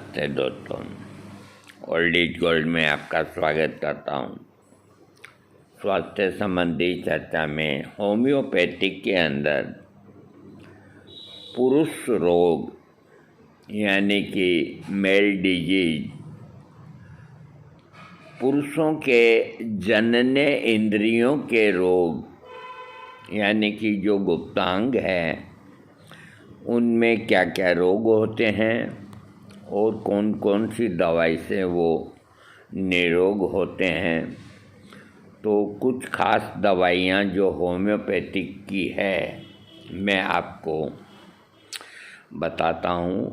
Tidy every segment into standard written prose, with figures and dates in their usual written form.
नमस्ते दोस्तों, old is gold में आपका स्वागत करता हूँ। स्वास्थ्य संबंधी चर्चा में होम्योपैथिक के अंदर पुरुष रोग यानी कि मेल डिजीज, पुरुषों के जनने इंद्रियों के रोग यानी कि जो गुप्तांग है उनमें क्या क्या रोग होते हैं और कौन कौन सी दवाई से वो निरोग होते हैं। तो कुछ खास दवाइयाँ जो होम्योपैथिक की है मैं आपको बताता हूँ।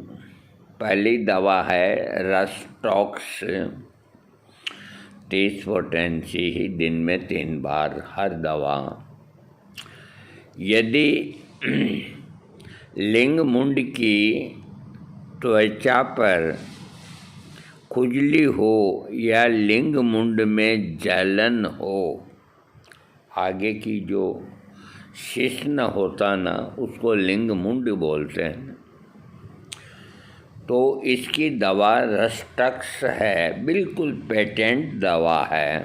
पहली दवा है रस्टॉक्स 30 पोटेंसी ही दिन में 3 बार हर दवा। यदि लिंग मुंड की त्वचा पर खुजली हो या लिंग मुंड में जलन हो, आगे की जो शिश्न होता ना उसको लिंग मुंड बोलते हैं, तो इसकी दवा रस्टॉक्स है। बिल्कुल पेटेंट दवा है।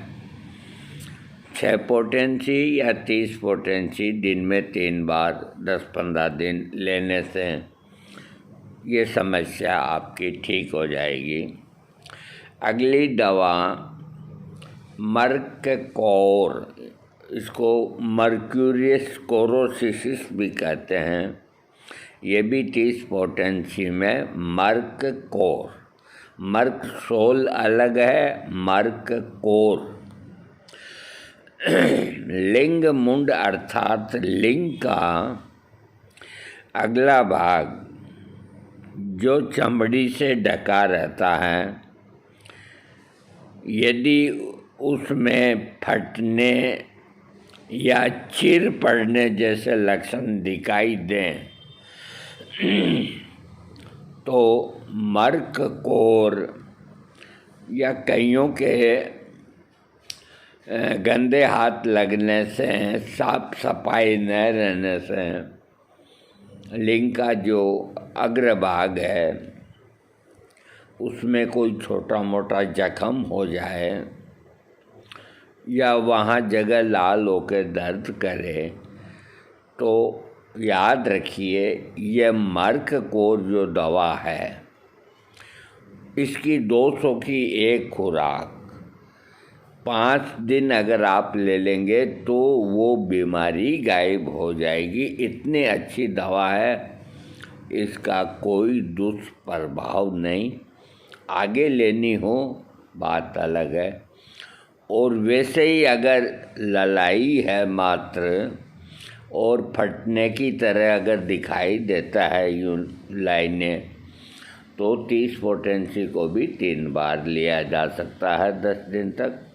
6 पोटेंसी या 30 पोटेंसी दिन में 3 बार 10-15 दिन लेने से ये समस्या आपकी ठीक हो जाएगी। अगली दवा मर्ककोर, इसको मर्क्यूरियस स्क्लेरोसिस भी कहते हैं। ये भी 30 पोटेंसी में मर्ककोर। मर्कसोल अलग है, मर्ककोर। लिंग मुंड अर्थात लिंग का अगला भाग जो चमड़ी से ढका रहता है, यदि उसमें फटने या चिर पड़ने जैसे लक्षण दिखाई दें तो मर्ककोर या कईयों के गंदे हाथ लगने से, साफ सफाई न रहने से लिंग का जो अग्रभाग है उसमें कोई छोटा मोटा जख्म हो जाए या वहाँ जगह लाल होकर दर्द करे तो याद रखिए ये मर्ककोर जो दवा है इसकी 200 की एक खुराक 5 दिन अगर आप ले लेंगे तो वो बीमारी गायब हो जाएगी। इतनी अच्छी दवा है, इसका कोई दुष्प्रभाव नहीं। आगे लेनी हो बात अलग है। और वैसे ही अगर ललाई है मात्र और फटने की तरह अगर दिखाई देता है यूँ लाइनें, तो 30 पोटेंसी को भी 3 बार लिया जा सकता है 10 दिन तक।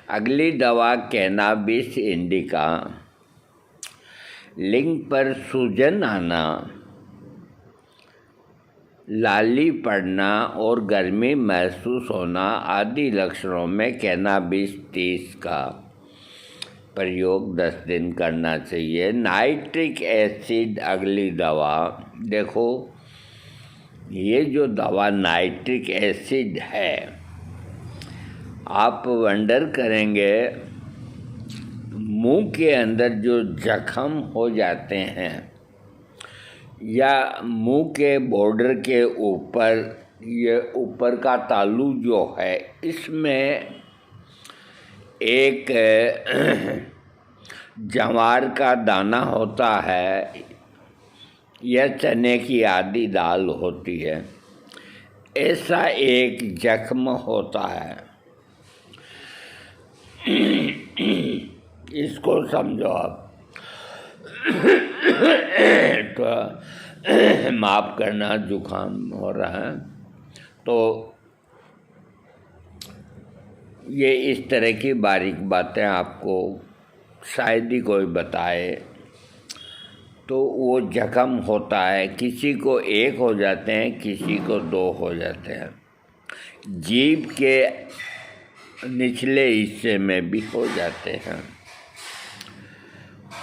अगली दवा कैनाबिस इंडिका, लिंग पर सूजन आना, लाली पड़ना और गर्मी महसूस होना आदि लक्षणों में कैनाबिस 30 का प्रयोग 10 दिन करना चाहिए। नाइट्रिक एसिड अगली दवा। देखो ये जो दवा नाइट्रिक एसिड है, आप वंडर करेंगे मुंह के अंदर जो जख्म हो जाते हैं या मुंह के बॉर्डर के ऊपर, ये ऊपर का तालू जो है इसमें एक जवार का दाना होता है या चने की आधी दाल होती है, ऐसा एक जख्म होता है। इसको समझो आप। तो माफ़ करना, जुकाम हो रहा है, तो ये इस तरह की बारीक बातें आपको शायद ही कोई बताए। तो वो जख्म होता है, किसी को 1 हो जाते हैं, किसी को 2 हो जाते हैं। जीभ के निचले हिस्से में भी हो जाते हैं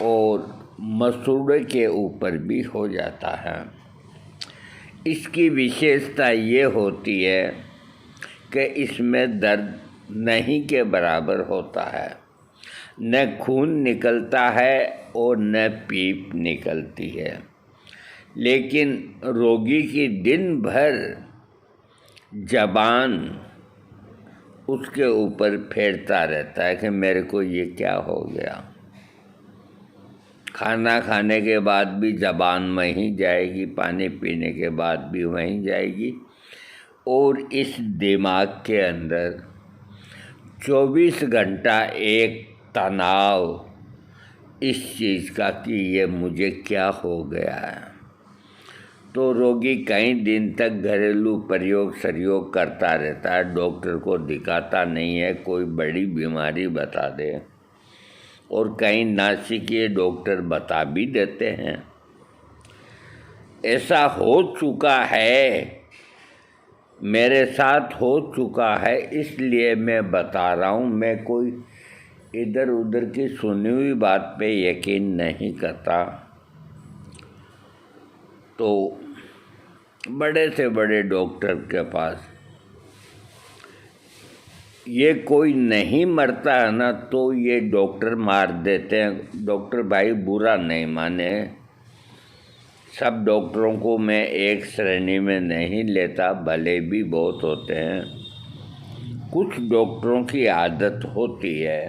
और मसूड़े के ऊपर भी हो जाता है। इसकी विशेषता ये होती है कि इसमें दर्द नहीं के बराबर होता है, न खून निकलता है और न पीप निकलती है, लेकिन रोगी की दिन भर ज़बान उसके ऊपर फेरता रहता है कि मेरे को ये क्या हो गया। खाना खाने के बाद भी ज़बान वहीं जाएगी, पानी पीने के बाद भी वहीं जाएगी, और इस दिमाग के अंदर 24 घंटा एक तनाव इस चीज़ का कि ये मुझे क्या हो गया है। तो रोगी कई दिन तक घरेलू प्रयोग सरयोग करता रहता है, डॉक्टर को दिखाता नहीं है, कोई बड़ी बीमारी बता दे, और कई नासिकीय डॉक्टर बता भी देते हैं। ऐसा हो चुका है, मेरे साथ हो चुका है, इसलिए मैं बता रहा हूँ। मैं कोई इधर उधर की सुनी हुई बात पे यकीन नहीं करता। तो बड़े से बड़े डॉक्टर के पास ये कोई नहीं मरता है ना, तो ये डॉक्टर मार देते हैं। डॉक्टर भाई बुरा नहीं माने, सब डॉक्टरों को मैं एक श्रेणी में नहीं लेता, भले भी बहुत होते हैं। कुछ डॉक्टरों की आदत होती है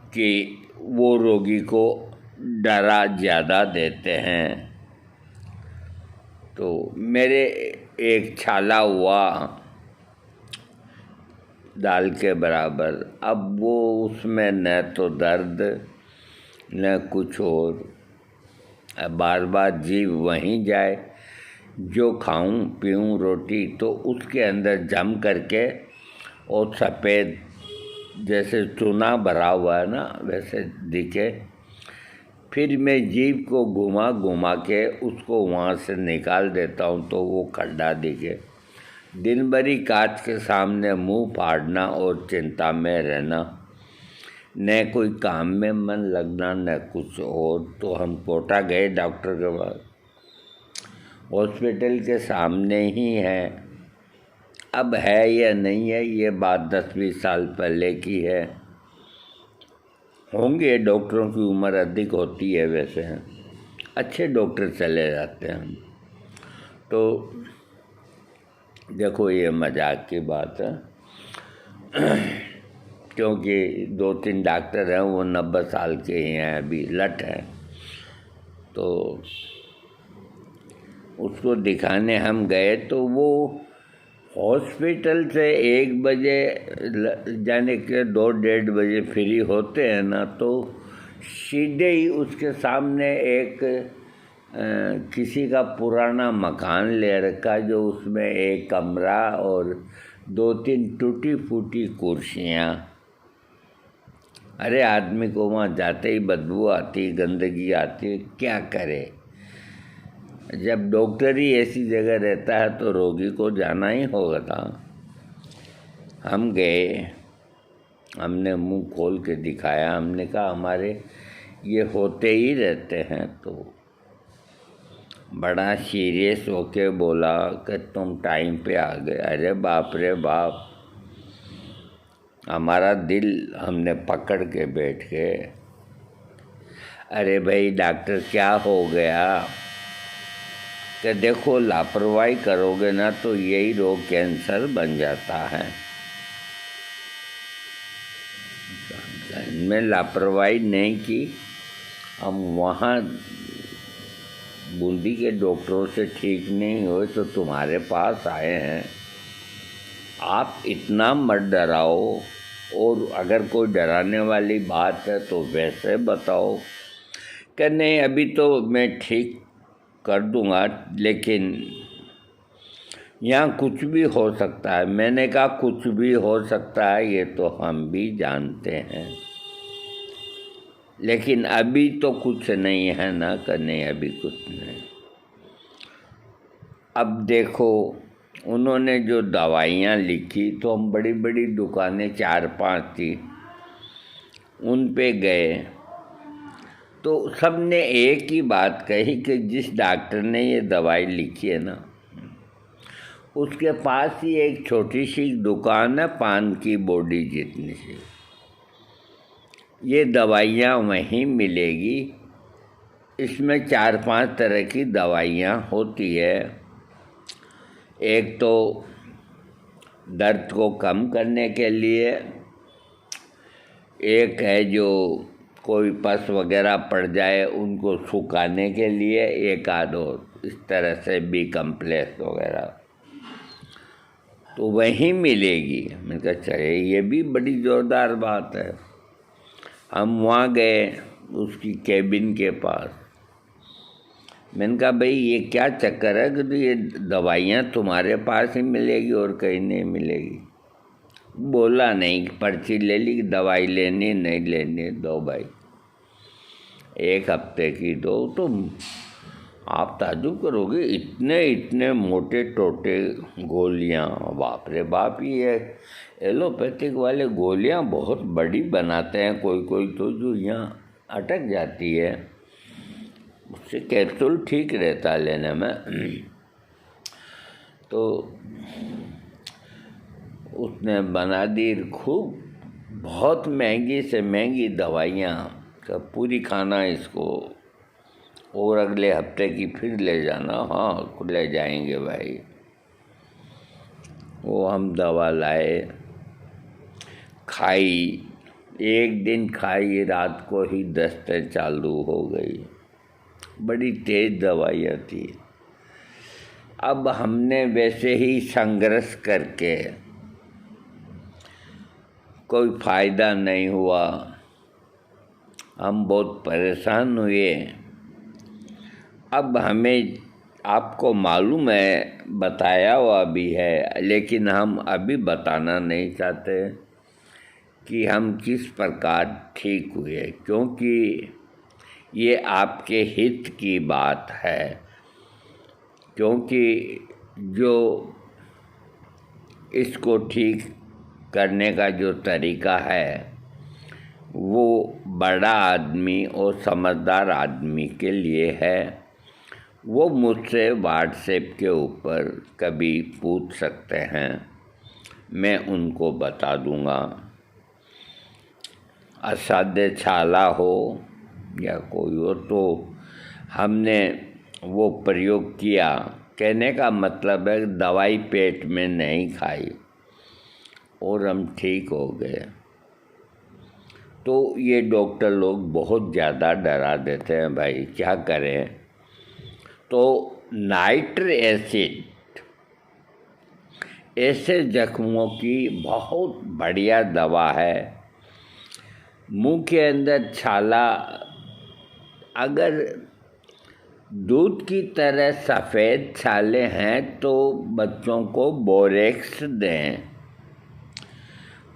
कि वो रोगी को डरा ज़्यादा देते हैं। तो मेरे एक छाला हुआ दाल के बराबर, अब वो उसमें न तो दर्द न कुछ और, बार बार जीव वहीं जाए। जो खाऊं पीऊं रोटी तो उसके अंदर जम करके और सफ़ेद जैसे चूना भरा हुआ है ना वैसे दिखे। फिर मैं जीभ को घुमा घुमा के उसको वहाँ से निकाल देता हूँ तो वो खड्डा दिखे। दिन भरी कांच के सामने मुंह फाड़ना और चिंता में रहना, न कोई काम में मन लगना न कुछ और। तो हम कोटा गए डॉक्टर के पास, हॉस्पिटल के सामने ही है। अब है या नहीं है ये बात 10-20 साल पहले की है। होंगे, डॉक्टरों की उम्र अधिक होती है वैसे हैं, अच्छे डॉक्टर चले जाते हैं। तो देखो ये मजाक की बात है, क्योंकि 2-3 डॉक्टर हैं वो 90 साल के ही हैं, अभी लट हैं। तो उसको दिखाने हम गए तो वो हॉस्पिटल से 1 बजे जाने के 2-1:30 बजे फ्री होते हैं ना, तो सीधे ही उसके सामने एक किसी का पुराना मकान ले रखा, जो उसमें एक कमरा और 2-3 टूटी फूटी कुर्सियाँ। अरे आदमी को वहाँ जाते ही बदबू आती, गंदगी आती, क्या करे। जब डॉक्टर ही ऐसी जगह रहता है तो रोगी को जाना ही होगा था। हम गए, हमने मुंह खोल के दिखाया, हमने कहा हमारे ये होते ही रहते हैं। तो बड़ा सीरियस होके बोला कि तुम टाइम पे आ गए। अरे बाप रे बाप, हमारा दिल हमने पकड़ के बैठ गए। अरे भाई डॉक्टर क्या हो गया? कि देखो लापरवाही करोगे ना तो यही रोग कैंसर बन जाता है। मैं लापरवाही नहीं की, हम वहाँ बूंदी के डॉक्टरों से ठीक नहीं हुए तो तुम्हारे पास आए हैं। आप इतना मत डराओ, और अगर कोई डराने वाली बात है तो वैसे बताओ कि नहीं अभी तो मैं ठीक कर दूंगा, लेकिन यहाँ कुछ भी हो सकता है। मैंने कहा कुछ भी हो सकता है ये तो हम भी जानते हैं, लेकिन अभी तो कुछ नहीं है ना, कि नहीं अभी कुछ नहीं। अब देखो उन्होंने जो दवाइयाँ लिखी, तो हम बड़ी बड़ी दुकानें 4-5 थी, उन पे गए तो सब ने एक ही बात कही कि जिस डॉक्टर ने ये दवाई लिखी है ना, उसके पास ही एक छोटी सी दुकान है पान की बोडी जितनी सी। ये दवाइयाँ वहीं मिलेगी। इसमें 4-5 तरह की दवाइयाँ होती है। एक तो दर्द को कम करने के लिए, एक है जो कोई पस वगैरह पड़ जाए उनको सुखाने के लिए, एक आध और इस तरह से बी कम्प्लेक्स वगैरह तो वहीं मिलेगी। मैंने कहा चले ये भी बड़ी ज़ोरदार बात है। हम वहाँ गए उसकी केबिन के पास। मैंने कहा भाई ये क्या चक्कर है कि तो ये दवाइयाँ तुम्हारे पास ही मिलेगी और कहीं नहीं मिलेगी। बोला नहीं, पर्ची ले ली, दवाई लेनी नहीं लेनी दो भाई, 1 हफ्ते की दो। तो आप ताज्जुब करोगे, इतने इतने मोटे टोटे गोलियाँ, बाप रे बाप। ये एलोपैथिक वाले गोलियाँ बहुत बड़ी बनाते हैं कोई कोई तो, जो यहाँ अटक जाती है। उससे कैप्सूल ठीक रहता है लेने में। तो उसने बना दी खूब, बहुत महंगी से महंगी दवाइयाँ, तो पूरी खाना इसको और अगले हफ्ते की फिर ले जाना। हाँ ले जाएंगे भाई। वो हम दवा लाए, खाई, एक दिन खाई, रात को ही दस्तें चालू हो गई। बड़ी तेज दवाइयाँ थी। अब हमने वैसे ही संघर्ष करके कोई फ़ायदा नहीं हुआ। हम बहुत परेशान हुए। अब हमें, आपको मालूम है, बताया हुआ भी है, लेकिन हम अभी बताना नहीं चाहते कि हम किस प्रकार ठीक हुए, क्योंकि ये आपके हित की बात है। क्योंकि जो इसको ठीक करने का जो तरीका है वो बड़ा आदमी और समझदार आदमी के लिए है। वो मुझसे व्हाट्सएप के ऊपर कभी पूछ सकते हैं, मैं उनको बता दूंगा। असाध्य छाला हो या कोई हो, तो हमने वो प्रयोग किया। कहने का मतलब है दवाई पेट में नहीं खाई और हम ठीक हो गए। तो ये डॉक्टर लोग बहुत ज़्यादा डरा देते हैं भाई, क्या करें। तो नाइट्रिक एसिड ऐसे जख्मों की बहुत बढ़िया दवा है। मुंह के अंदर छाला अगर दूध की तरह सफ़ेद छाले हैं तो बच्चों को बोरेक्स दें,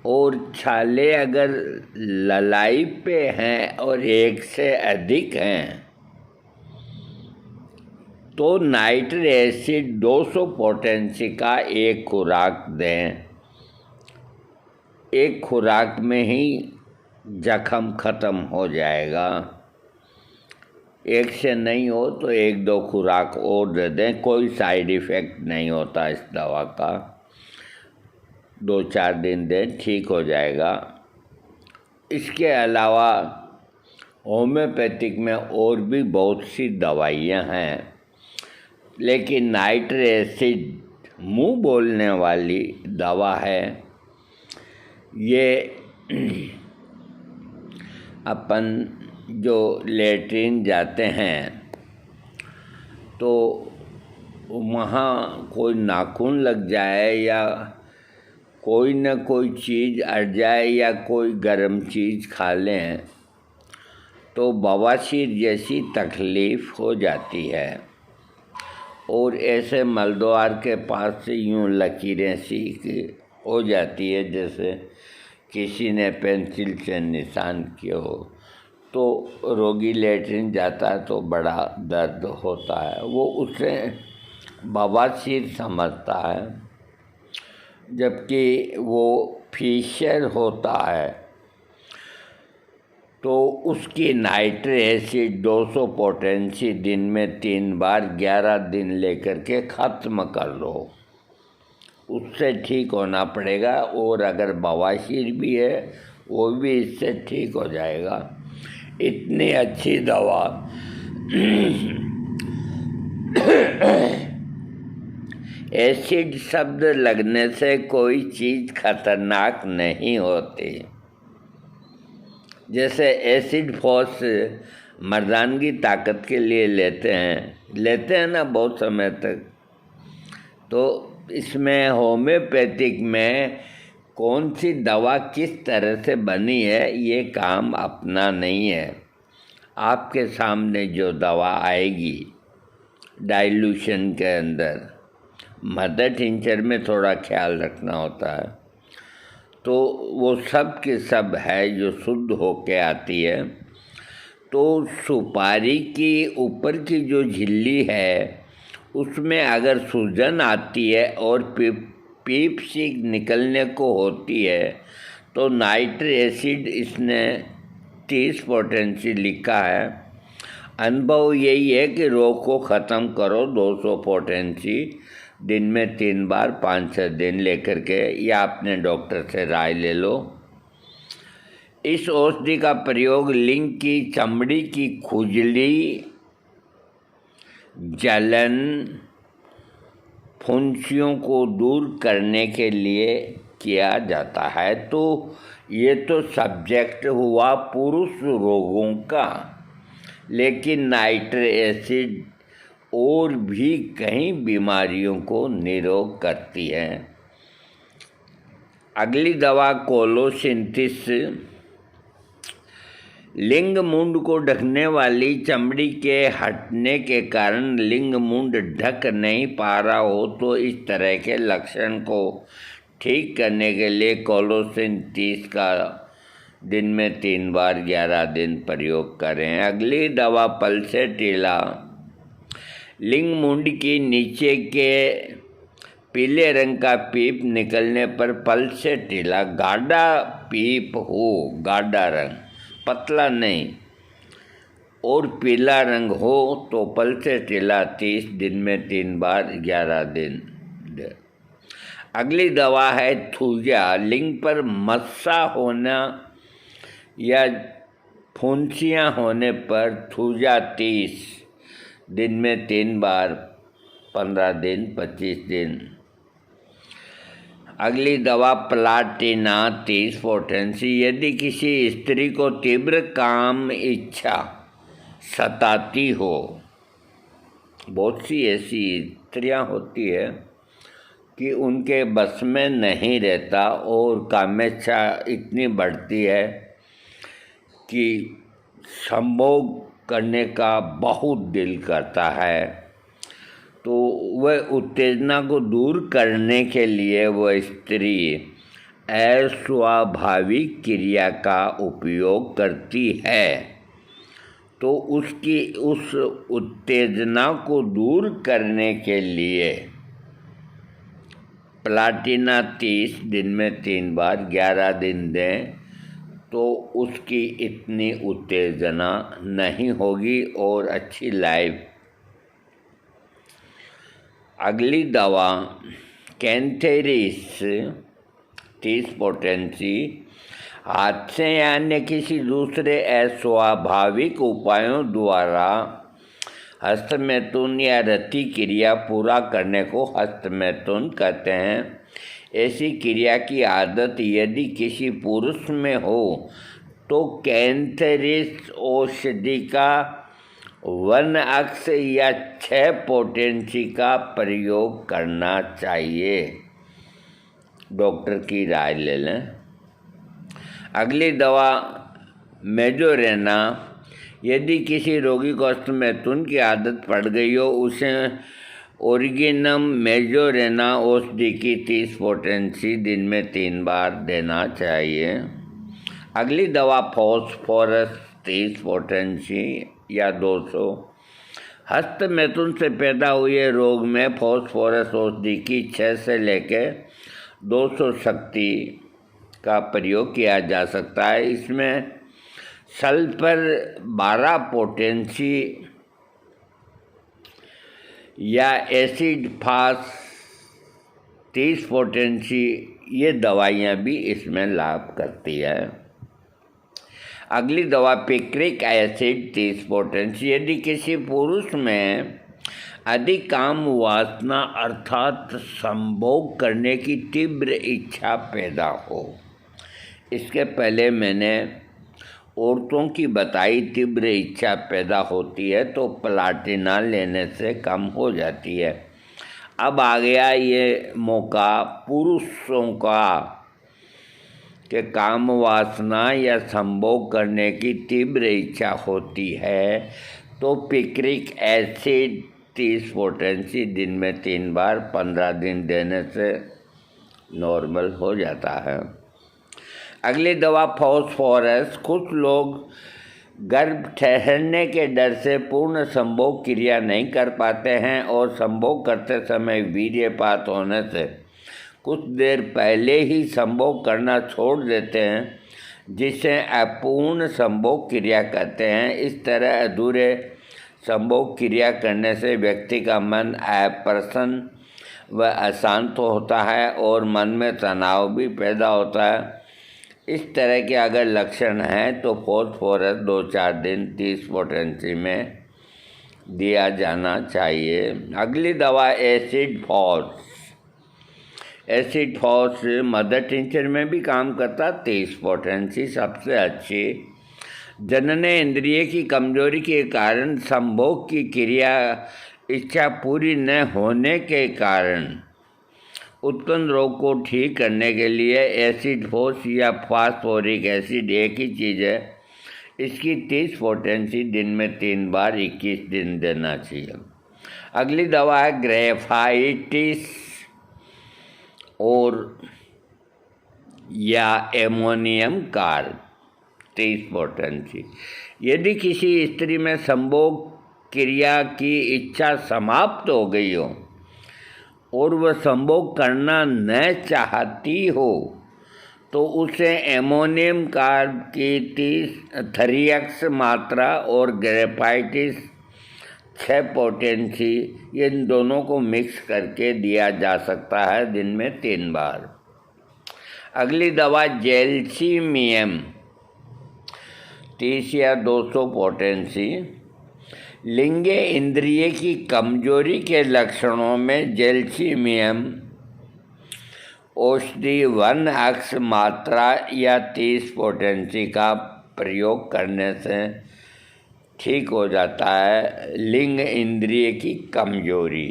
और छाले अगर ललाई पे हैं और 1 से अधिक हैं तो नाइट्रिक एसिड 200 पोटेंसी का 1 खुराक दें। 1 खुराक में ही जख्म ख़त्म हो जाएगा। 1 से नहीं हो तो 1-2 खुराक और दे दें। कोई साइड इफ़ेक्ट नहीं होता इस दवा का। 2-4 दिन दें, ठीक हो जाएगा। इसके अलावा होम्योपैथिक में और भी बहुत सी दवाइयाँ हैं, लेकिन नाइट्रिक एसिड मुँह बोलने वाली दवा है। ये अपन जो लेट्रिन जाते हैं तो वहाँ कोई नाखून लग जाए या कोई न कोई चीज़ अड़ जाए या कोई गर्म चीज़ खा लें तो बवासीर जैसी तकलीफ़ हो जाती है। और ऐसे मलद्वार के पास से यूँ लकीरें सी हो जाती है जैसे किसी ने पेंसिल से निशान किया हो। तो रोगी लेट्रिन जाता है तो बड़ा दर्द होता है, वो उसे बवासीर समझता है, जबकि वो फिशर होता है। तो उसकी नाइट्रिक एसिड 200 पोटेंसी दिन में 3 बार 11 दिन लेकर के ख़त्म कर लो, उससे ठीक होना पड़ेगा। और अगर बवासीर भी है वो भी इससे ठीक हो जाएगा। इतनी अच्छी दवा एसिड शब्द लगने से कोई चीज़ खतरनाक नहीं होती। जैसे एसिड फोर्स मर्दानगी ताकत के लिए लेते हैं ना बहुत समय तक। तो इसमें होम्योपैथिक में कौन सी दवा किस तरह से बनी है ये काम अपना नहीं है। आपके सामने जो दवा आएगी डाइल्यूशन के अंदर, मदर टिंचर में थोड़ा ख्याल रखना होता है, तो वो सब के सब है जो शुद्ध होके आती है। तो सुपारी की ऊपर की जो झिल्ली है उसमें अगर सूजन आती है और पीप सी निकलने को होती है तो नाइट्रिक एसिड इसने 30 पोटेंसी लिखा है। अनुभव यही है कि रोग को ख़त्म करो 200 पोटेंसी दिन में 3 बार 5-6 दिन लेकर के, या अपने डॉक्टर से राय ले लो। इस औषधि का प्रयोग लिंग की चमड़ी की खुजली, जलन, फुंसियों को दूर करने के लिए किया जाता है। तो ये तो सब्जेक्ट हुआ पुरुष रोगों का, लेकिन नाइट्रिक एसिड और भी कई बीमारियों को निरोग करती है। अगली दवा कोलोसिंथिस। लिंग मुंड को ढकने वाली चमड़ी के हटने के कारण लिंग मुंड ढक नहीं पा रहा हो तो इस तरह के लक्षण को ठीक करने के लिए कोलोसिंथिस का दिन में 3 बार 11 दिन प्रयोग करें। अगली दवा पल्सेटिला। लिंग मुंड के नीचे के पीले रंग का पीप निकलने पर पल्सेटिला, गाढ़ा पीप हो, गाढ़ा रंग, पतला नहीं, और पीला रंग हो तो पल्सेटिला 30 दिन में 3 बार 11 दिन दे। अगली दवा है थूजा। लिंग पर मस्सा होना या फुंसियाँ होने पर थूजा 30 दिन में 3 बार 15 दिन 25 दिन। अगली दवा प्लाटिना 30 पोटेंसी। यदि किसी स्त्री को तीव्र काम इच्छा सताती हो, बहुत सी ऐसी स्त्रियां होती है कि उनके बस में नहीं रहता और कामेच्छा इतनी बढ़ती है कि संभोग करने का बहुत दिल करता है, तो वह उत्तेजना को दूर करने के लिए वह स्त्री अस्वाभाविक क्रिया का उपयोग करती है। तो उसकी उस उत्तेजना को दूर करने के लिए प्लाटिना 30 दिन में 3 बार 11 दिन दें तो उसकी इतनी उत्तेजना नहीं होगी और अच्छी लाइफ। अगली दवा कैंथेरिस 30 पोटेंसी। हाथ से या अन्य किसी दूसरे अस्वाभाविक उपायों द्वारा हस्तमैथुन या रति क्रिया पूरा करने को हस्तमैथुन कहते हैं। ऐसी क्रिया की आदत यदि किसी पुरुष में हो तो कैंथेरिस औषधि का 1 अक्ष या 6 पोटेंसी का प्रयोग करना चाहिए। डॉक्टर की राय ले लें। अगली दवा मेजोरेना। यदि किसी रोगी को हस्तमैथुन की आदत पड़ गई हो उसे ओरिजिनम मेजोरेना औषधि की 30 पोटेंसी दिन में 3 बार देना चाहिए। अगली दवा फॉस्फोरस 30 पोटेंसी या 200। हस्तमैथुन से पैदा हुए रोग में फॉस्फोरस औषधि की 6 से लेकर 200 शक्ति का प्रयोग किया जा सकता है। इसमें सल्फर 12 पोटेंसी या एसिड फास 30 पोटेंसी, ये दवाइयाँ भी इसमें लाभ करती है। अगली दवा पिक्रिक एसिड 30 पोटेंसी। यदि किसी पुरुष में अधिक काम वासना अर्थात संभोग करने की तीव्र इच्छा पैदा हो, इसके पहले मैंने औरतों की बताई तीव्र इच्छा पैदा होती है तो प्लाटिना लेने से कम हो जाती है। अब आ गया ये मौका पुरुषों का कि काम वासना या संभोग करने की तीव्र इच्छा होती है तो पिक्रिक एसिड 30 पोटेंसी दिन में 3 बार 15 दिन देने से नॉर्मल हो जाता है। अगली दवा फॉस्फोरस। कुछ लोग गर्भ ठहरने के डर से पूर्ण संभोग क्रिया नहीं कर पाते हैं और संभोग करते समय वीर्यपात होने से कुछ देर पहले ही संभोग करना छोड़ देते हैं, जिसे अपूर्ण संभोग क्रिया कहते हैं। इस तरह अधूरे संभोग क्रिया करने से व्यक्ति का मन अप्रसन्न व अशांत होता है और मन में तनाव भी पैदा होता है। इस तरह के अगर लक्षण हैं तो फॉस्फोरस 2-4 दिन 30 पोटेंसी में दिया जाना चाहिए। अगली दवा acid phos. Acid phos mother tincture में भी काम करता। 30 पोटेंसी सबसे अच्छी। जनने इंद्रिय की कमजोरी के कारण संभोग की क्रिया इच्छा पूरी न होने के कारण उत्पन्न रोग को ठीक करने के लिए एसिड फॉस या फास्फोरिक एसिड एक ही चीज़ है। इसकी 30 पोटेंसी दिन में 3 बार 21 दिन देना चाहिए। अगली दवा है ग्रेफाइटिस और या एमोनियम कार्ब 30 पोटेंसी। यदि किसी स्त्री में संभोग क्रिया की इच्छा समाप्त हो गई हो और वह संभोग करना न चाहती हो तो उसे एमोनियम कार्ब की 3x मात्रा और ग्रेफाइटिस 6 पोटेंसी, इन दोनों को मिक्स करके दिया जा सकता है दिन में 3 बार। अगली दवा जेल्सीमियम 30 या 200 पोटेंसी। लिंगे इंद्रिय की कमजोरी के लक्षणों में जेल्सीमियम औषधि 1x मात्रा या 30 पोटेंसी का प्रयोग करने से ठीक हो जाता है लिंग इंद्रिय की कमजोरी।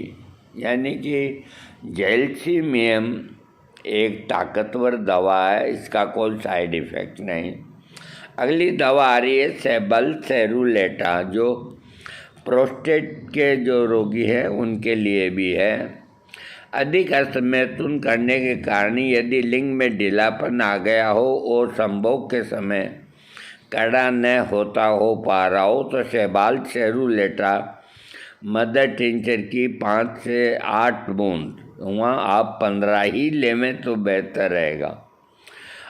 यानी कि जेल्सीमियम एक ताकतवर दवा है, इसका कोई साइड इफ़ेक्ट नहीं। अगली दवा आ रही है सेबल सेरुलेटा, जो प्रोस्टेट के जो रोगी हैं उनके लिए भी है। अधिक असमैथुन करने के कारण यदि लिंग में ढीलापन आ गया हो और संभोग के समय कड़ा न होता हो पा रहा हो तो सेबाल सेरुलेटा मदर टिंचर की 5 से 8 बूंद, वहाँ आप 15 ही लेवें तो बेहतर रहेगा,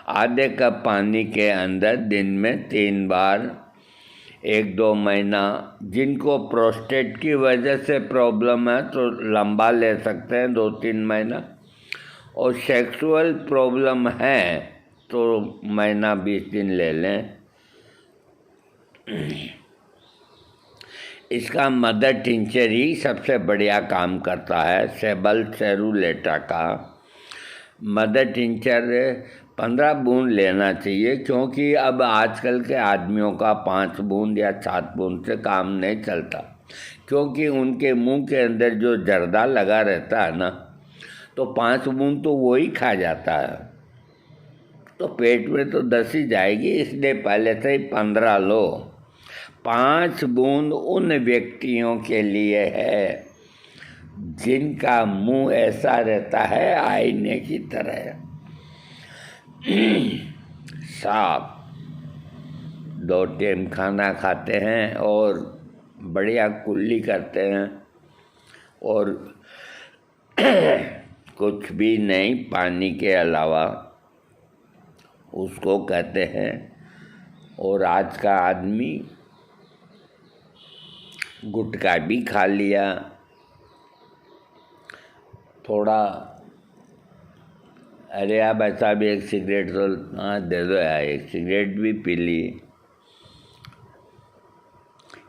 आधे कप पानी के अंदर दिन में 3 बार 1-2 महीना। जिनको प्रोस्टेट की वजह से प्रॉब्लम है तो लंबा ले सकते हैं 2-3 महीना, और सेक्सुअल प्रॉब्लम है तो महीना 20 दिन ले लें। इसका मदर टिंचर ही सबसे बढ़िया काम करता है। सेबल सेरुलेटा का मदर टिंचर 15 बूंद लेना चाहिए, क्योंकि अब आजकल के आदमियों का 5 बूंद या 7 बूंद से काम नहीं चलता, क्योंकि उनके मुंह के अंदर जो जर्दा लगा रहता है ना, तो 5 बूंद तो वो ही खा जाता है, तो पेट में तो 10 ही जाएगी, इसलिए पहले से ही 15 लो। 5 बूंद उन व्यक्तियों के लिए है जिनका मुंह ऐसा रहता है आईने की तरह साफ, 2 टाइम खाना खाते हैं और बढ़िया कुल्ली करते हैं और कुछ भी नहीं पानी के अलावा, उसको कहते हैं और आज का आदमी गुटखा भी खा लिया, थोड़ा अरे आप ऐसा भी एक सिगरेट तो हाँ दे दो यार, एक सिगरेट भी पी ली,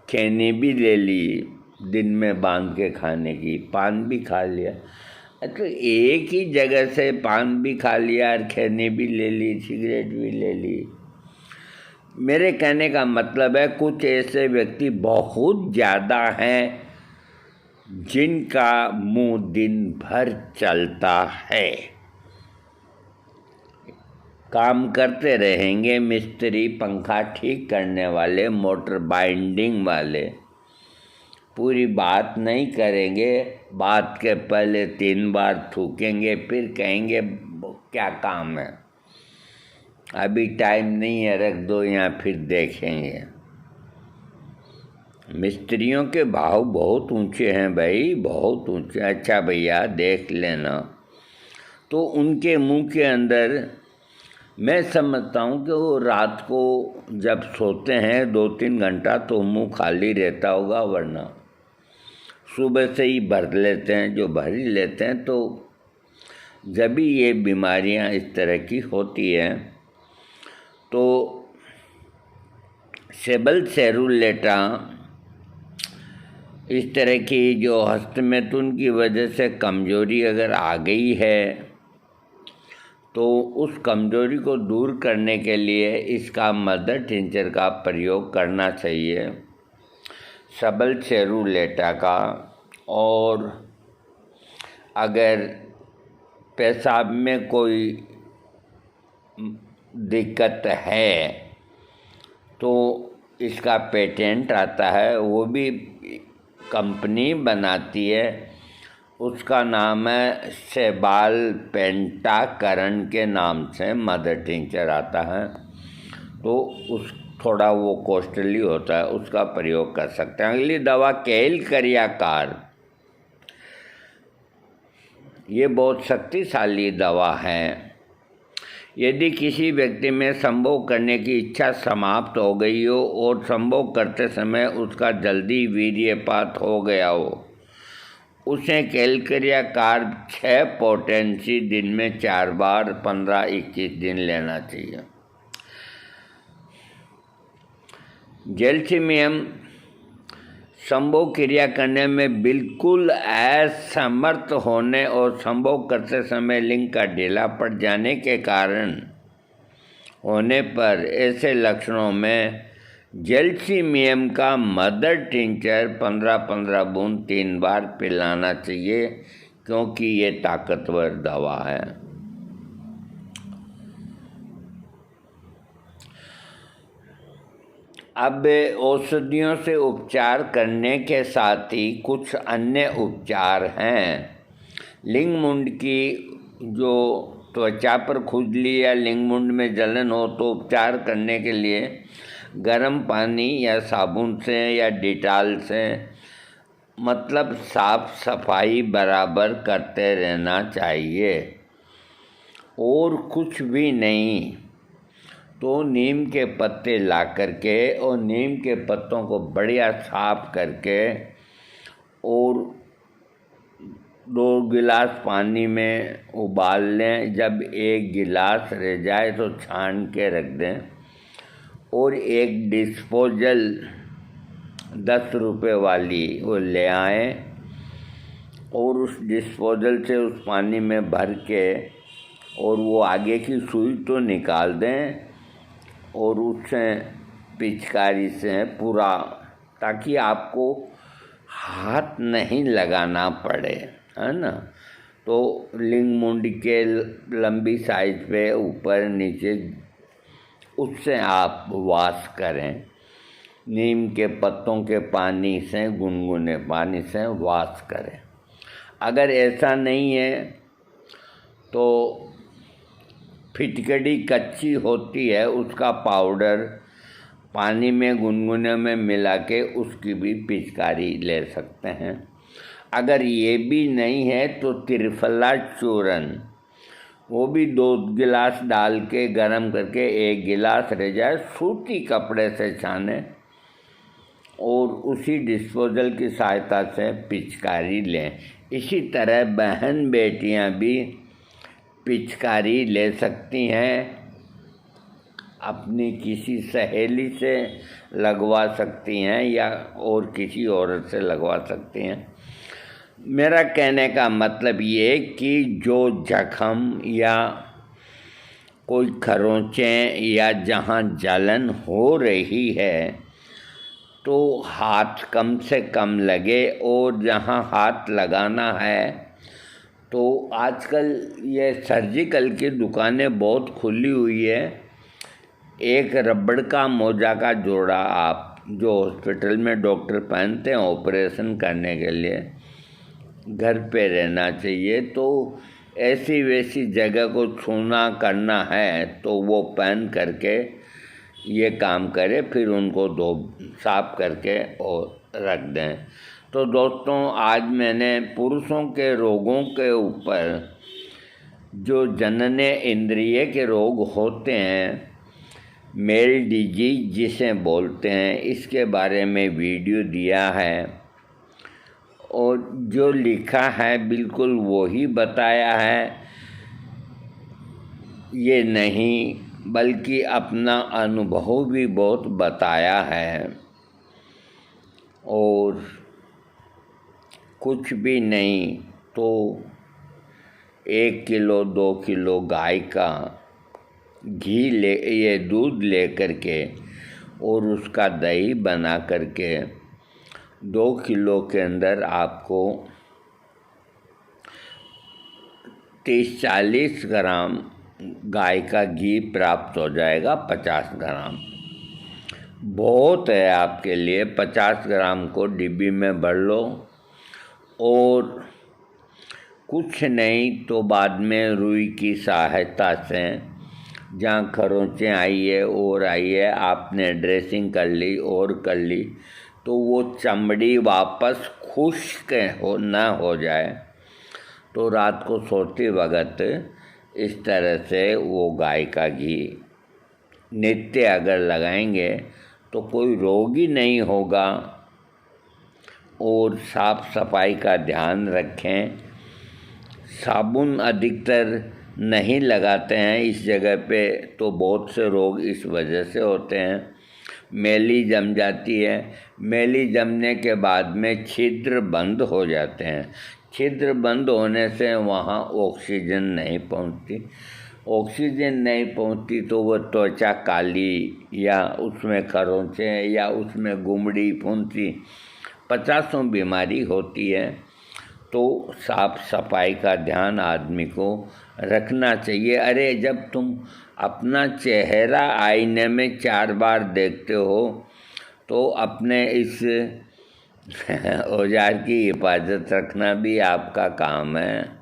खैनी भी ले ली दिन में बांध के खाने की, पान भी खा लिया। तो एक ही जगह से पान भी खा लिया और खैनी भी ले ली, सिगरेट भी ले ली। मेरे कहने का मतलब है कुछ ऐसे व्यक्ति बहुत ज़्यादा हैं जिनका मुंह दिन भर चलता है, काम करते रहेंगे, मिस्त्री, पंखा ठीक करने वाले, मोटर बाइंडिंग वाले, पूरी बात नहीं करेंगे, बात के पहले 3 बार थूकेंगे, फिर कहेंगे क्या काम है, अभी टाइम नहीं है, रख दो यहाँ, फिर देखेंगे। मिस्त्रियों के भाव बहुत ऊंचे हैं भाई, बहुत ऊंचे। अच्छा भैया देख लेना। तो उनके मुंह के अंदर मैं समझता हूँ कि वो रात को जब सोते हैं 2-3 घंटा तो मुंह खाली रहता होगा, वरना सुबह से ही भर लेते हैं। जो भर ही लेते हैं तो जब भी ये बीमारियाँ इस तरह की होती हैं तो सेबल सेरुलेटा इस तरह की जो हस्तमैथुन की वजह से कमजोरी अगर आ गई है तो उस कमजोरी को दूर करने के लिए इसका मदर टिंचर का प्रयोग करना चाहिए, सबल सेरुलेटा का। और अगर पेशाब में कोई दिक्कत है तो इसका पेटेंट आता है, वो भी कंपनी बनाती है, उसका नाम है सेबाल पेंटाकरण के नाम से मदर टिंचर आता है। तो उस थोड़ा वो कॉस्टली होता है, उसका प्रयोग कर सकते हैं। अगली दवा कैलकरियाकार, ये बहुत शक्तिशाली दवा है। यदि किसी व्यक्ति में संभोग करने की इच्छा समाप्त हो गई हो और संभोग करते समय उसका जल्दी वीर्यपात हो गया हो, उसे कैलकरियाकार 6 पोटेंसी दिन में 4 बार 15-21 दिन लेना चाहिए। जैल्सीमियम संभोग क्रिया करने में बिल्कुल असमर्थ होने और संभोग करते समय लिंग का ढीला पड़ जाने के कारण होने पर ऐसे लक्षणों में जैल्सीमियम का मदर टिंचर 15-15 बूंद 3 बार पिलाना चाहिए, क्योंकि ये ताकतवर दवा है। अब औषधियों से उपचार करने के साथ ही कुछ अन्य उपचार हैं। लिंग मुंड की जो त्वचा पर खुजली या लिंग मुंड में जलन हो तो उपचार करने के लिए गर्म पानी या साबुन से या डिटॉल से, मतलब साफ सफाई बराबर करते रहना चाहिए और कुछ भी नहीं तो नीम के पत्ते ला करके और नीम के पत्तों को बढ़िया साफ करके और 2 गिलास पानी में उबाल लें। जब 1 गिलास रह जाए तो छान के रख दें और एक डिस्पोजल 10 रुपये वाली वो ले आएँ और उस डिस्पोजल से उस पानी में भर के और वो आगे की सुई तो निकाल दें और उससे पिचकारी से पूरा, ताकि आपको हाथ नहीं लगाना पड़े, है ना। तो लिंग मुंड के लंबी साइज पे ऊपर नीचे उससे आप वॉश करें। नीम के पत्तों के पानी से, गुनगुने पानी से वॉश करें। अगर ऐसा नहीं है तो फिटकड़ी कच्ची होती है, उसका पाउडर पानी में गुनगुने में मिला के उसकी भी पिचकारी ले सकते हैं। अगर ये भी नहीं है तो त्रिफला चूर्ण वो भी 2 गिलास डाल के गरम करके 1 गिलास रह जाए, सूती कपड़े से छाने और उसी डिस्पोजल की सहायता से पिचकारी लें। इसी तरह बहन बेटियां भी पिचकारी ले सकती हैं, अपनी किसी सहेली से लगवा सकती हैं या और किसी औरत से लगवा सकती हैं। मेरा कहने का मतलब ये कि जो जख्म या कोई खरोंचें या जहाँ जलन हो रही है तो हाथ कम से कम लगे, और जहाँ हाथ लगाना है तो आजकल ये सर्जिकल की दुकानें बहुत खुली हुई है। एक रबड़ का मोजा का जोड़ा आप जो हॉस्पिटल में डॉक्टर पहनते हैं ऑपरेशन करने के लिए, घर पे रहना चाहिए। तो ऐसी वैसी जगह को छूना करना है तो वो पहन करके ये काम करे, फिर उनको साफ करके और रख दें। तो दोस्तों, आज मैंने पुरुषों के रोगों के ऊपर, जो जनने इंद्रिय के रोग होते हैं, मेल डिजीज जिसे बोलते हैं, इसके बारे में वीडियो दिया है और जो लिखा है बिल्कुल वही बताया है। ये नहीं बल्कि अपना अनुभव भी बहुत बताया है, और कुछ भी नहीं तो 1 किलो 2 किलो गाय का घी ये दूध ले करके और उसका दही बना करके 2 किलो के अंदर आपको 30-40 ग्राम गाय का घी प्राप्त हो जाएगा। 50 ग्राम बहुत है आपके लिए। 50 ग्राम को डिब्बी में भर लो, और कुछ नहीं तो बाद में रुई की सहायता से जहाँ खरोंचें आई है और आई है, आपने ड्रेसिंग कर ली और कर ली, तो वो चमड़ी वापस खुश्क ना हो जाए, तो रात को सोते वक्त इस तरह से वो गाय का घी नित्य अगर लगाएंगे तो कोई रोग ही नहीं होगा। और साफ सफाई का ध्यान रखें। साबुन अधिकतर नहीं लगाते हैं इस जगह पे, तो बहुत से रोग इस वजह से होते हैं। मैली जम जाती है, मैली जमने के बाद में छिद्र बंद हो जाते हैं। छिद्र बंद होने से वहाँ ऑक्सीजन नहीं पहुँचती। ऑक्सीजन नहीं पहुँचती तो वह त्वचा काली, या उसमें खरोंचें, या उसमें गुमड़ी, फुंसी, 50 बीमारी होती है। तो साफ सफाई का ध्यान आदमी को रखना चाहिए। अरे, जब तुम अपना चेहरा आईने में 4 बार देखते हो तो अपने इस औजार की हिफाजत रखना भी आपका काम है।